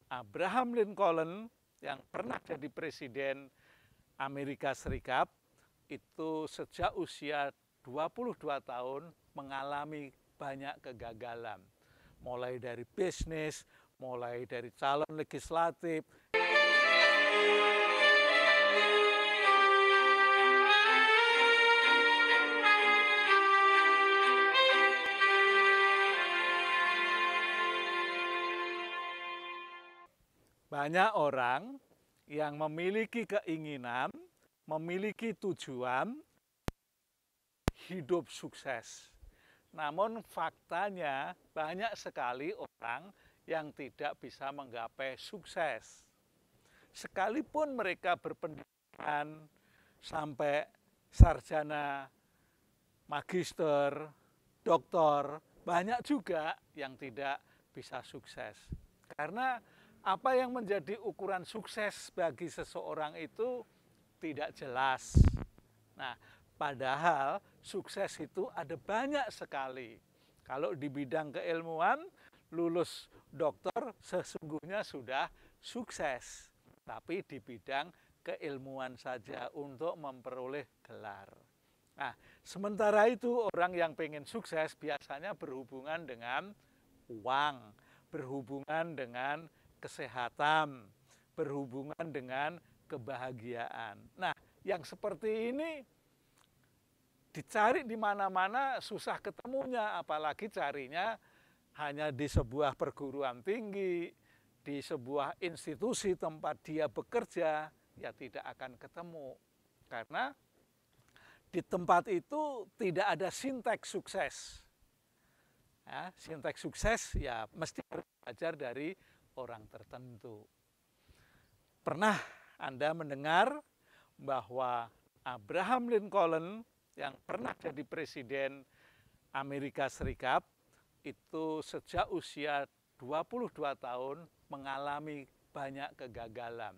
Abraham Lincoln yang pernah jadi presiden Amerika Serikat itu sejak usia 22 tahun mengalami banyak kegagalan. Mulai dari bisnis, mulai dari calon legislatif. Banyak orang yang memiliki keinginan, memiliki tujuan hidup sukses. Namun faktanya banyak sekali orang yang tidak bisa menggapai sukses. Sekalipun mereka berpendidikan sampai sarjana, magister, doktor, banyak juga yang tidak bisa sukses. Karena apa yang menjadi ukuran sukses bagi seseorang itu tidak jelas. Nah, padahal sukses itu ada banyak sekali. Kalau di bidang keilmuan, lulus dokter sesungguhnya sudah sukses. Tapi di bidang keilmuan saja untuk memperoleh gelar. Nah, sementara itu orang yang pengen sukses biasanya berhubungan dengan uang, berhubungan dengan kesehatan, berhubungan dengan kebahagiaan. Nah, yang seperti ini dicari di mana-mana susah ketemunya, apalagi carinya hanya di sebuah perguruan tinggi, di sebuah institusi tempat dia bekerja, ya tidak akan ketemu. Karena di tempat itu tidak ada sinteks sukses. Ya, sinteks sukses ya mesti belajar dari orang tertentu. Pernah Anda mendengar bahwa Abraham Lincoln yang pernah jadi presiden Amerika Serikat itu sejak usia 22 tahun mengalami banyak kegagalan.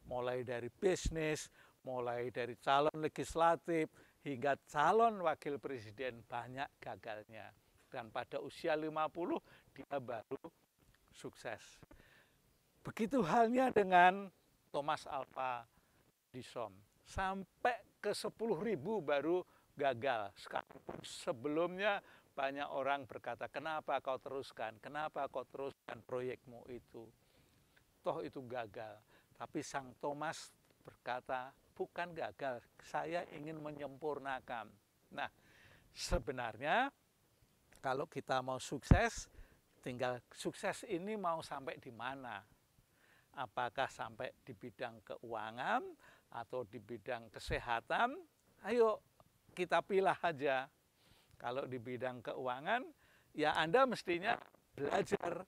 Mulai dari bisnis, mulai dari calon legislatif, hingga calon wakil presiden banyak gagalnya. Dan pada usia 50 dia baru sukses. Begitu halnya dengan Thomas Alva Edison. Sampai ke 10.000 baru gagal. Sebelumnya banyak orang berkata, kenapa kau teruskan? Kenapa kau teruskan proyekmu itu? Toh itu gagal. Tapi Sang Thomas berkata, bukan gagal, saya ingin menyempurnakan. Nah, sebenarnya kalau kita mau sukses, tinggal sukses ini mau sampai di mana? Apakah sampai di bidang keuangan atau di bidang kesehatan? Ayo kita pilih aja. Kalau di bidang keuangan, ya Anda mestinya belajar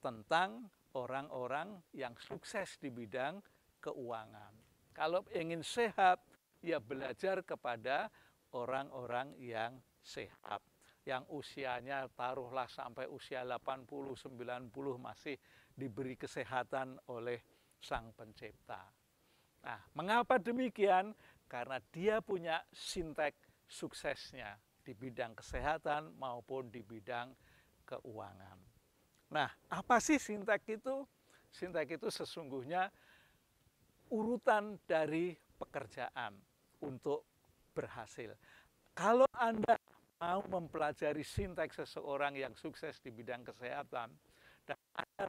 tentang orang-orang yang sukses di bidang keuangan. Kalau ingin sehat, ya belajar kepada orang-orang yang sehat. Yang usianya taruhlah sampai usia 80, 90 masih diberi kesehatan oleh Sang Pencipta. Nah, mengapa demikian? Karena dia punya sintek suksesnya di bidang kesehatan maupun di bidang keuangan. Nah, apa sih sintek itu? Sintek itu sesungguhnya urutan dari pekerjaan untuk berhasil. Kalau Anda mau mempelajari sintek seseorang yang sukses di bidang kesehatan, dan Anda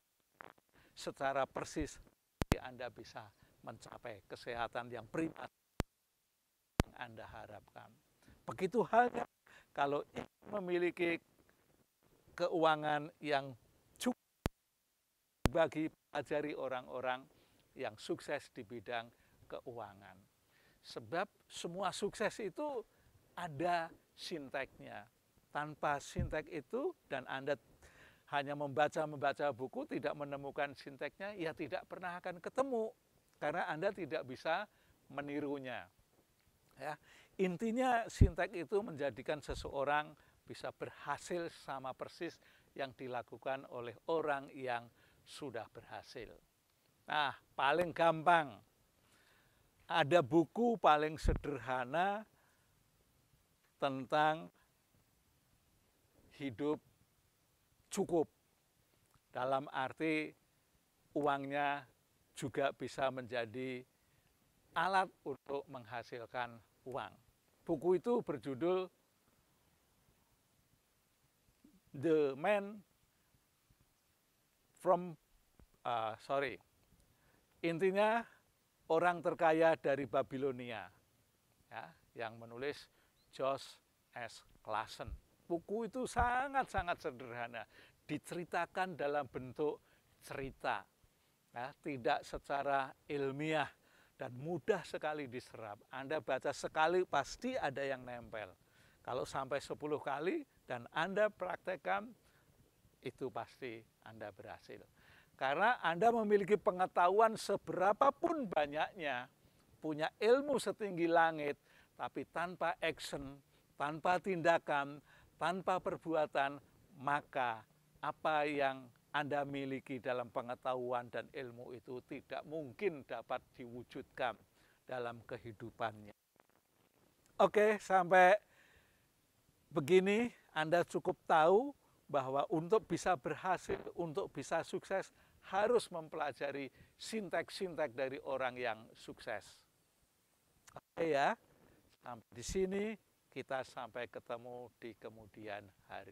secara persis Anda bisa mencapai kesehatan yang prima yang Anda harapkan. Begitu halnya kalau ingin memiliki keuangan yang cukup bagi pelajari orang-orang yang sukses di bidang keuangan. Sebab semua sukses itu ada sinteknya. Tanpa sintek itu dan Anda hanya membaca buku tidak menemukan sinteknya, ya tidak pernah akan ketemu karena Anda tidak bisa menirunya. Ya, intinya sintek itu menjadikan seseorang bisa berhasil sama persis yang dilakukan oleh orang yang sudah berhasil. Nah, paling gampang ada buku paling sederhana tentang hidup cukup, dalam arti uangnya juga bisa menjadi alat untuk menghasilkan uang. Buku itu berjudul The Man from Intinya orang terkaya dari Babilonia, ya, yang menulis Josh S. Klassen. Buku itu sangat-sangat sederhana, diceritakan dalam bentuk cerita, ya, tidak secara ilmiah dan mudah sekali diserap. Anda baca sekali pasti ada yang nempel. Kalau sampai 10 kali dan Anda praktekkan, itu pasti Anda berhasil. Karena Anda memiliki pengetahuan seberapapun banyaknya, punya ilmu setinggi langit, tapi tanpa action, tanpa tindakan, tanpa perbuatan, maka apa yang Anda miliki dalam pengetahuan dan ilmu itu tidak mungkin dapat diwujudkan dalam kehidupannya. Oke, sampai begini Anda cukup tahu bahwa untuk bisa berhasil, untuk bisa sukses, harus mempelajari sintek-sintek dari orang yang sukses. Oke ya, sampai di sini kita sampai ketemu di kemudian hari.